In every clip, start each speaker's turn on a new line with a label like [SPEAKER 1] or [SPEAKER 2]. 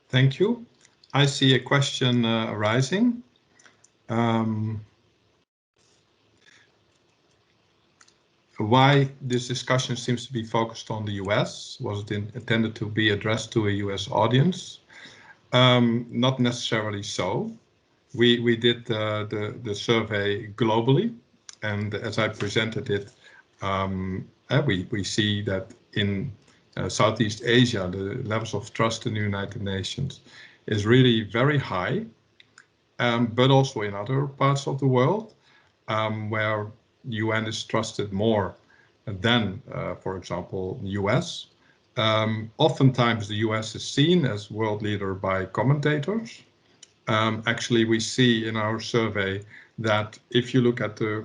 [SPEAKER 1] Thank you. I see a question arising. Why this discussion seems to be focused on the US? Was it intended to be addressed to a US audience? Not necessarily so. We did the survey globally, and as I presented it, we see that in Southeast Asia, the levels of trust in the United Nations is really very high, but also in other parts of the world where the UN is trusted more than, for example, the US. Oftentimes, the US is seen as world leader by commentators. Actually, we see in our survey that if you look at the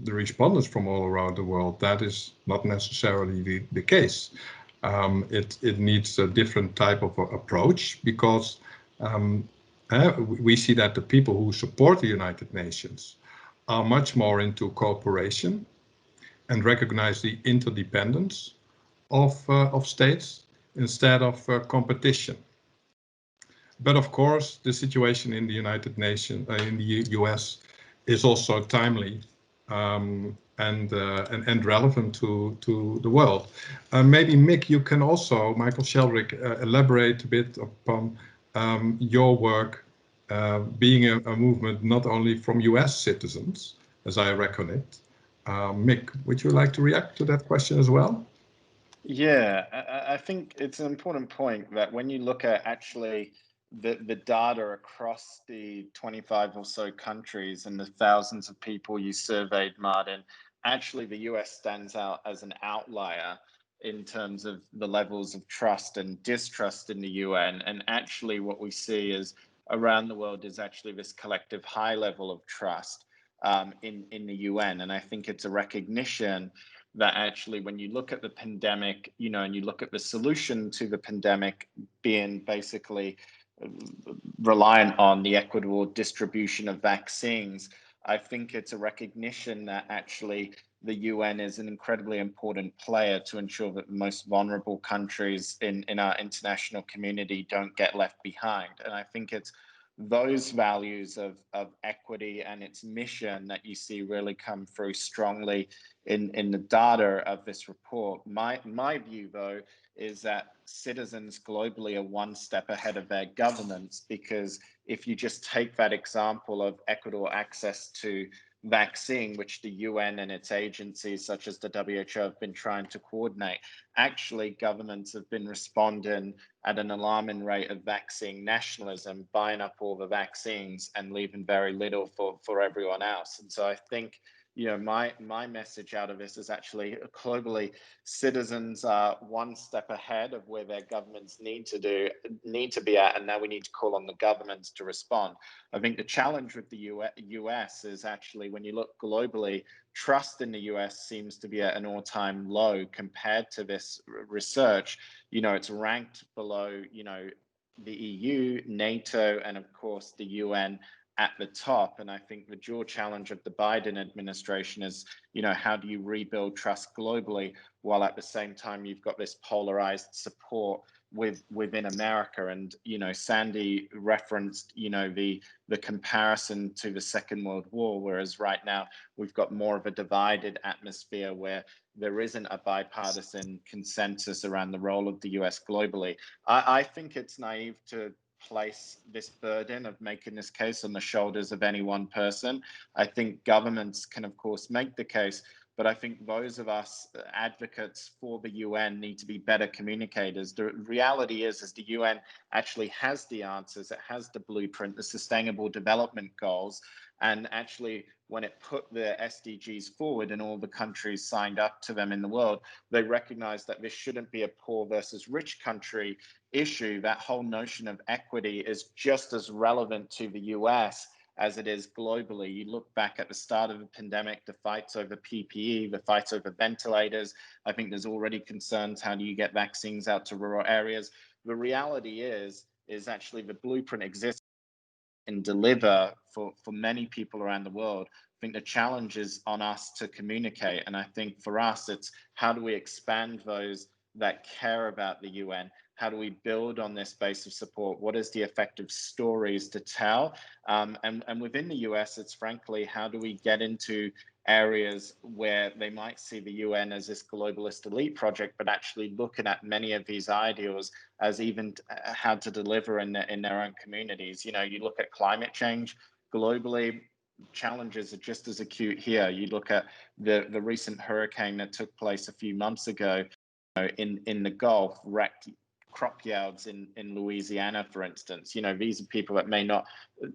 [SPEAKER 1] respondents from all around the world, that is not necessarily the case. It needs a different type of approach because we see that the people who support the United Nations are much more into cooperation and recognize the interdependence of states instead of competition. But of course, the situation in the United Nations, in the US, is also timely and relevant to the world. Maybe Mick, you can also, Michael Sheldrick, elaborate a bit upon your work being a movement not only from US citizens, as I reckon it. Mick, would you like to react to that question as well?
[SPEAKER 2] Yeah, I think it's an important point that when you look at actually the data across the 25 or so countries and the thousands of people you surveyed, Martin, actually the US stands out as an outlier in terms of the levels of trust and distrust in the UN. And actually what we see is around the world is actually this collective high level of trust in the UN. And I think it's a recognition that actually when you look at the pandemic, and you look at the solution to the pandemic being basically reliant on the equitable distribution of vaccines, I think it's a recognition that actually the UN is an incredibly important player to ensure that the most vulnerable countries in our international community don't get left behind. And I think it's those values of equity and its mission that you see really come through strongly in the data of this report. My view, though, is that citizens globally are one step ahead of their governments, because if you just take that example of equitable access to vaccine, which the UN and its agencies such as the WHO have been trying to coordinate, actually governments have been responding at an alarming rate of vaccine nationalism, buying up all the vaccines and leaving very little for everyone else. And so I think my message out of this is actually globally citizens are one step ahead of where their governments need to be at, and now we need to call on the governments to respond. I think the challenge with the US is actually when you look globally, trust in the US seems to be at an all-time low compared to this research. It's ranked below, the EU, NATO, and of course the UN at the top. And I think the dual challenge of the Biden administration is, how do you rebuild trust globally while at the same time you've got this polarized support within America? And Sandy referenced the comparison to the Second World War, whereas right now we've got more of a divided atmosphere where there isn't a bipartisan consensus around the role of the US globally. I think it's naive to place this burden of making this case on the shoulders of any one person. I think governments can, of course, make the case, but I think those of us advocates for the UN need to be better communicators. The reality is the UN actually has the answers. It has the blueprint, the Sustainable Development Goals. And actually, when it put the SDGs forward and all the countries signed up to them in the world, they recognized that this shouldn't be a poor versus rich country issue. That whole notion of equity is just as relevant to the US as it is globally. You look back at the start of the pandemic, the fights over PPE, the fights over ventilators. I think there's already concerns, how do you get vaccines out to rural areas? The reality is actually the blueprint exists and deliver for many people around the world. I think the challenge is on us to communicate. And I think for us, it's how do we expand those that care about the UN How do we build on this base of support? What is the effective stories to tell? And within the US, it's frankly, how do we get into areas where they might see the UN as this globalist elite project, but actually looking at many of these ideals as even how to deliver in their own communities. You know, you look at climate change globally, challenges are just as acute here. You look at the recent hurricane that took place a few months ago, you know, in the Gulf, wrecked crop yards in Louisiana, for instance. You know, these are people that may not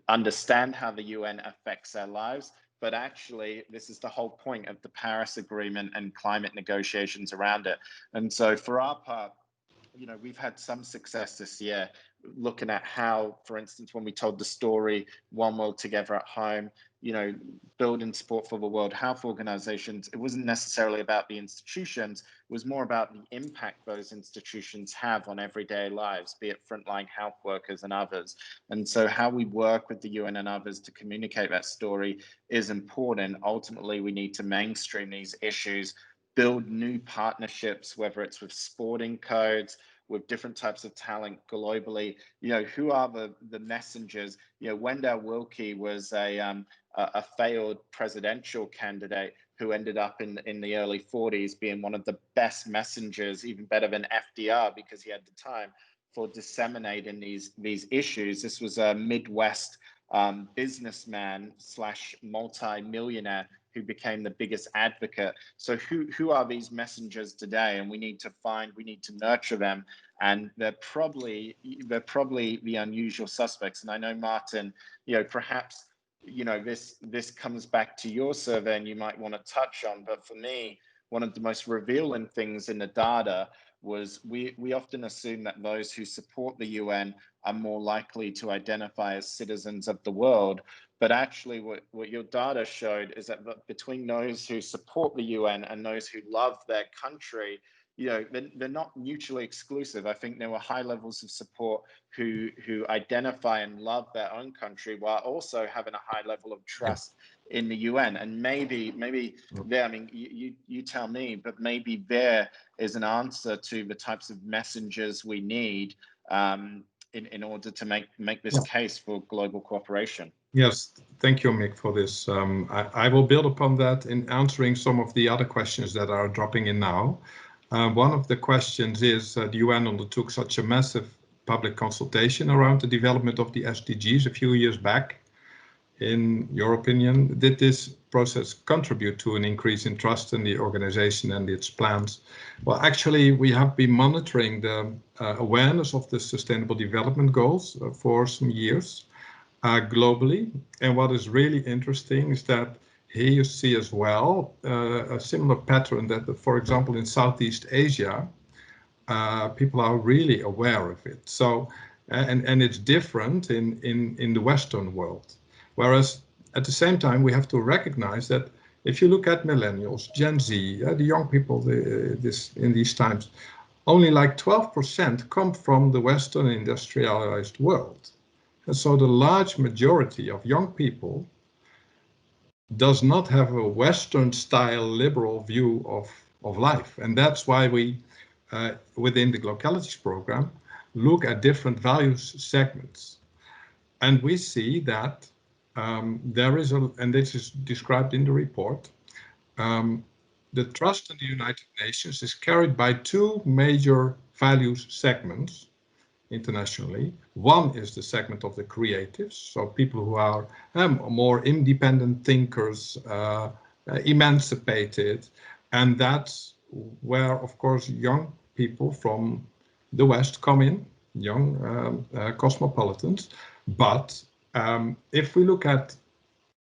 [SPEAKER 2] understand how the UN affects their lives, but actually this is the whole point of the Paris Agreement and climate negotiations around it. And so for our part, you know, we've had some success this year looking at how, for instance, when we told the story, One World Together at Home, you know, building support for the World Health Organizations, it wasn't necessarily about the institutions, it was more about the impact those institutions have on everyday lives, be it frontline health workers and others. And so how we work with the UN and others to communicate that story is important. Ultimately, we need to mainstream these issues, build new partnerships, whether it's with sporting codes, with different types of talent globally. You know, who are the messengers? You know, Wendell Willkie was a failed presidential candidate who ended up in the early 40s being one of the best messengers, even better than FDR, because he had the time for disseminating these issues. This was a Midwest businessman slash multi-millionaire who became the biggest advocate. So who are these messengers today? And we need to nurture them. And they're probably the unusual suspects. And I know, Martin, you know, perhaps, you know, this comes back to your survey and you might want to touch on, but for me, one of the most revealing things in the data was we often assume that those who support the UN are more likely to identify as citizens of the world. But actually what your data showed is that between those who support the UN and those who love their country, you know, they're not mutually exclusive. I think there were high levels of support who identify and love their own country while also having a high level of trust in the UN. And maybe there, I mean, you tell me, but maybe there is an answer to the types of messengers we need in order to make this case for global cooperation.
[SPEAKER 1] Yes, thank you, Mick, for this. I will build upon that in answering some of the other questions that are dropping in now. One of the questions is, the UN undertook such a massive public consultation around the development of the SDGs a few years back. In your opinion, did this process contribute to an increase in trust in the organization and its plans? Well, actually, we have been monitoring the awareness of the Sustainable Development Goals for some years globally. And what is really interesting is that here you see as well a similar pattern that, for example, in Southeast Asia, people are really aware of it. So, and it's different in the Western world. Whereas at the same time, we have to recognize that if you look at millennials, Gen Z, the young people in these times, only like 12% come from the Western industrialized world. And so the large majority of young people does not have a Western style liberal view of life. And that's why we, within the Glocalities program, look at different values segments. And we see that there is and this is described in the report, the trust in the United Nations is carried by two major values segments internationally. One is the segment of the creatives, so people who are more independent thinkers, emancipated, and that's where, of course, young people from the West come in, young cosmopolitans. But if we look at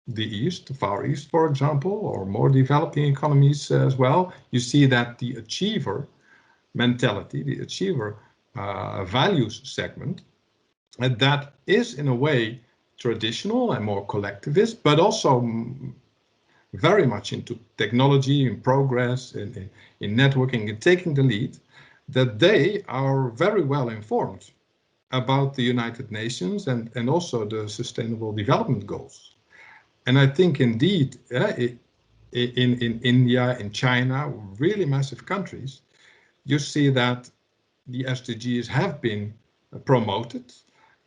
[SPEAKER 1] the East, the Far East, for example, or more developing economies as well, you see that the achiever mentality, the achiever values segment, and that is in a way traditional and more collectivist, but also very much into technology and progress in networking and taking the lead, that they are very well informed about the United Nations and also the Sustainable Development Goals. And I think indeed in India, in China, really massive countries, you see that the SDGs have been promoted,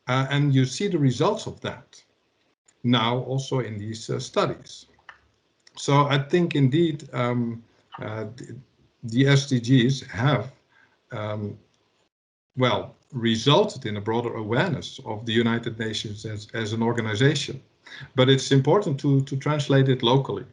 [SPEAKER 1] and you see the results of that now also in these studies. So I think indeed the SDGs have well, resulted in a broader awareness of the United Nations as an organization. But it's important to translate it locally,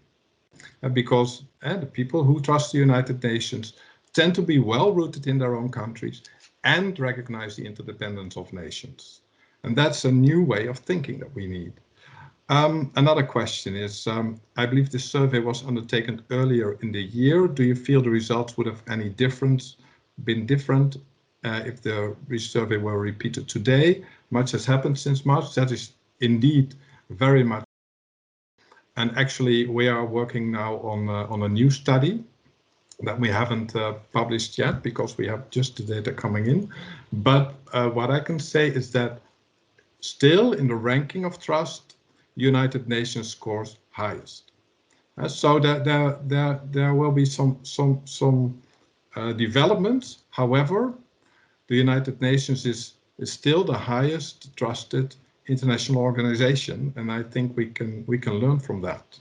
[SPEAKER 1] because the people who trust the United Nations tend to be well rooted in their own countries and recognize the interdependence of nations. And that's a new way of thinking that we need. Another question is, I believe this survey was undertaken earlier in the year. Do you feel the results would have been different if the survey were repeated today? Much has happened since March. That is indeed very much. And actually, we are working now on a new study that we haven't published yet because we have just the data coming in. But what I can say is that still in the ranking of trust, United Nations scores highest. So there will be some developments. However, the United Nations is still the highest trusted international organization, and I think we can learn from that.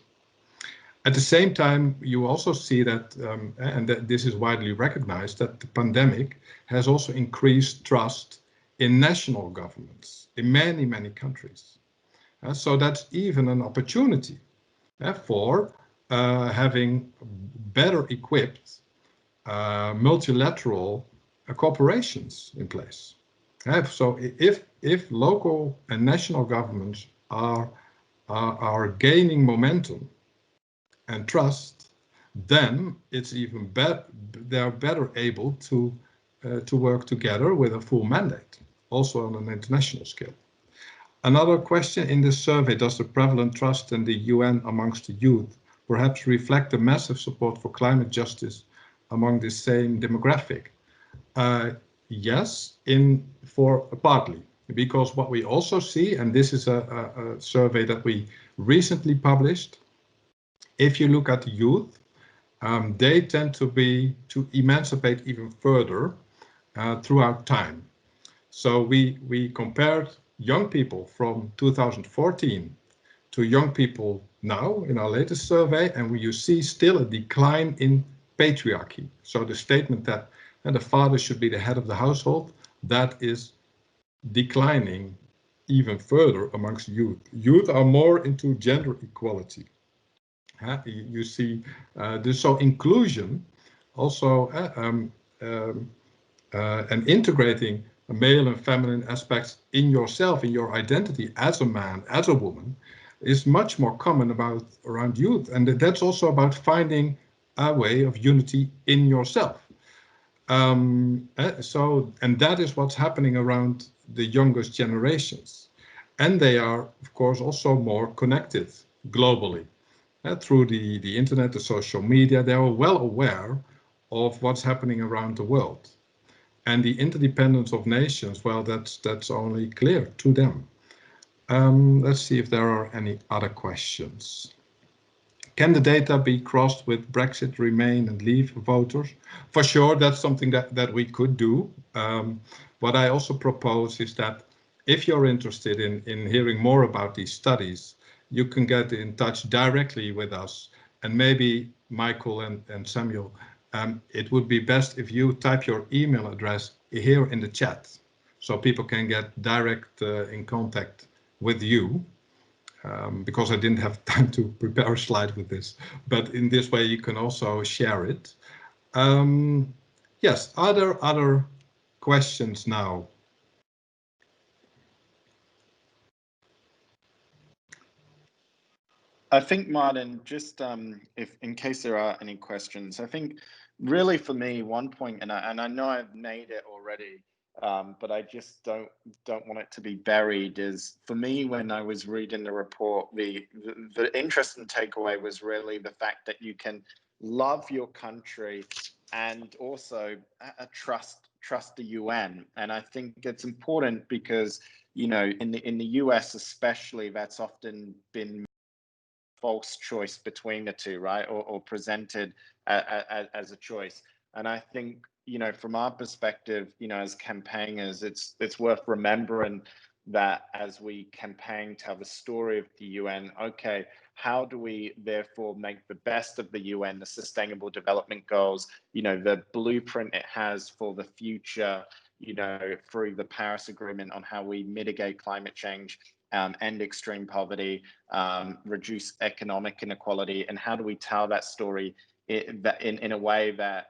[SPEAKER 1] At the same time, you also see that, and that this is widely recognized, that the pandemic has also increased trust in national governments in many countries. So that's even an opportunity for having better equipped multilateral corporations in place. So if local and national governments are gaining momentum and trust, then it's even better. They're better able to work together with a full mandate, also on an international scale. Another question in this survey: does the prevalent trust in the UN amongst the youth perhaps reflect the massive support for climate justice among the same demographic? Yes, for partly, because what we also see, and this is a survey that we recently published, if you look at the youth, they tend to emancipate even further throughout time. So we compared young people from 2014 to young people now in our latest survey, and you see still a decline in patriarchy. So the statement that the father should be the head of the household, that is declining even further amongst youth. Youth are more into gender equality. You see, so inclusion also and integrating male and feminine aspects in yourself, in your identity as a man, as a woman, is much more common around youth. And that's also about finding a way of unity in yourself. And that is what's happening around the youngest generations. And they are, of course, also more connected globally. Through the internet, the social media, they are well aware of what's happening around the world. And the interdependence of nations, well, that's only clear to them. Let's see if there are any other questions. Can the data be crossed with Brexit, Remain and Leave voters? For sure, that's something that we could do. What I also propose is that if you're interested in hearing more about these studies, you can get in touch directly with us. And maybe Michael and Samuel, it would be best if you type your email address here in the chat so people can get direct in contact with you. Because I didn't have time to prepare a slide with this, but in this way you can also share it. Yes, are there other questions now?
[SPEAKER 2] I think, Martin, just if in case there are any questions, I think really for me, one point, and I know I've made it already, but I just don't want it to be buried, is for me, when I was reading the report, the interesting takeaway was really the fact that you can love your country and also trust the UN. And I think it's important because, you know, in the US especially, that's often been false choice between the two, right? Or presented as a choice. And I think you know, from our perspective, you know, as campaigners, it's worth remembering that as we campaign, tell the story of the UN, okay, how do we therefore make the best of the UN, the Sustainable Development Goals, you know, the blueprint it has for the future, you know, through the Paris Agreement on how we mitigate climate change, end extreme poverty, reduce economic inequality, and how do we tell that story in a way that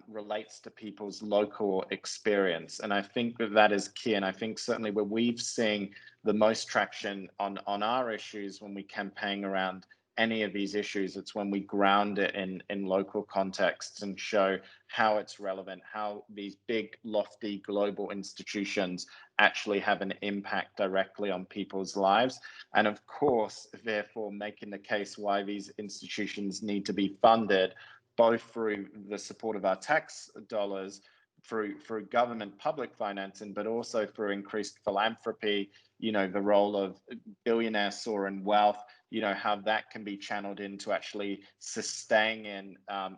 [SPEAKER 2] relates to people's local experience. And I think that that is key. And I think certainly where we've seen the most traction on our issues when we campaign around any of these issues, it's when we ground it in local contexts and show how it's relevant, how these big, lofty global institutions actually have an impact directly on people's lives. And of course, therefore, making the case why these institutions need to be funded, both through the support of our tax dollars, through government public financing, but also through increased philanthropy, you know, the role of billionaires soaring wealth, you know, how that can be channeled into actually sustaining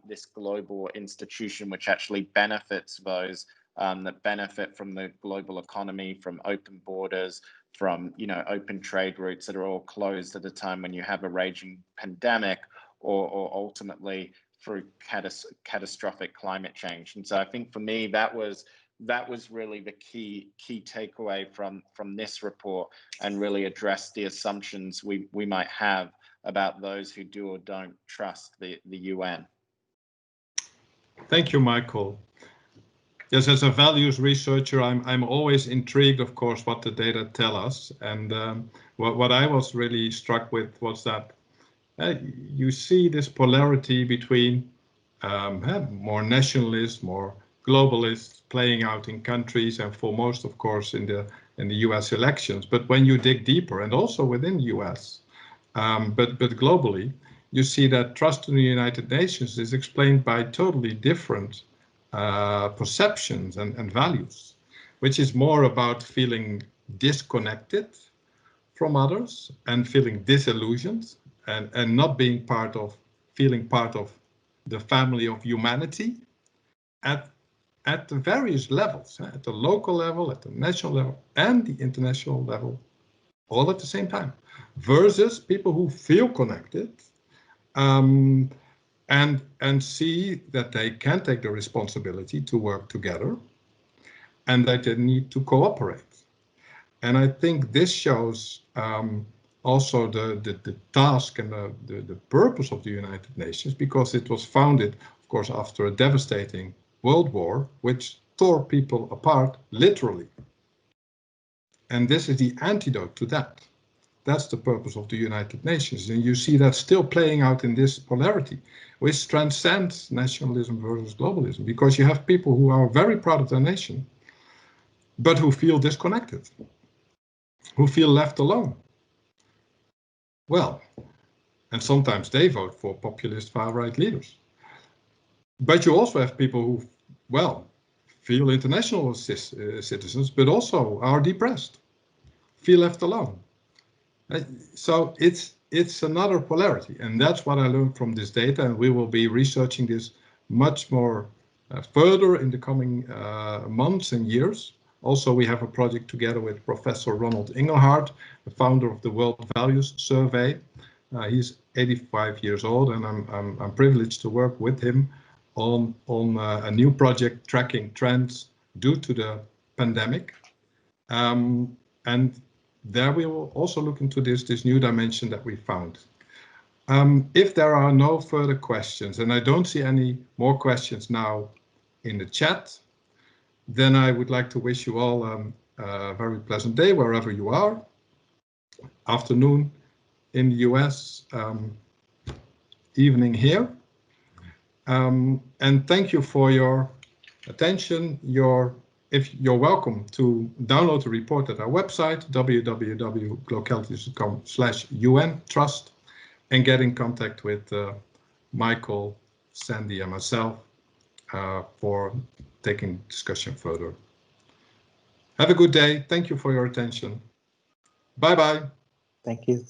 [SPEAKER 2] this global institution, which actually benefits those that benefit from the global economy, from open borders, from, you know, open trade routes that are all closed at a time when you have a raging pandemic, or ultimately through catastrophic climate change. And so I think for me, that was really the key takeaway from this report, and really address the assumptions we might have about those who do or don't trust the UN.
[SPEAKER 1] Thank you, Michael. Yes, as a values researcher, I'm always intrigued, of course, what the data tell us. And what I was really struck with was that you see this polarity between more nationalists, more globalists playing out in countries, and foremost, of course, in the US elections. But when you dig deeper, and also within the US, but globally, you see that trust in the United Nations is explained by totally different perceptions and values, which is more about feeling disconnected from others and feeling disillusioned, and not being feeling part of the family of humanity at the various levels, at the local level, at the national level, and the international level, all at the same time, versus people who feel connected and see that they can take the responsibility to work together and that they need to cooperate. And I think this shows also the task and the purpose of the United Nations, because it was founded, of course, after a devastating world war, which tore people apart, literally. And this is the antidote to that. That's the purpose of the United Nations. And you see that still playing out in this polarity, which transcends nationalism versus globalism, because you have people who are very proud of their nation, but who feel disconnected, who feel left alone. Well, and sometimes they vote for populist far-right leaders. But you also have people who, well, feel international citizens, but also are depressed, feel left alone. So it's another polarity, and that's what I learned from this data, and we will be researching this much more further in the coming months and years. Also, we have a project together with Professor Ronald Inglehart, the founder of the World Values Survey. He's 85 years old, and I'm privileged to work with him on a new project tracking trends due to the pandemic. And there we will also look into this new dimension that we found. If there are no further questions, and I don't see any more questions now in the chat, then I would like to wish you all a very pleasant day wherever you are. Afternoon in the US, evening here. And thank you for your attention. You're welcome to download the report at our website, www.glocalities.com/UN-trust, and get in contact with Michael, Sandy, and myself for taking discussion further. Have a good day. Thank you for your attention. Bye-bye.
[SPEAKER 3] Thank you.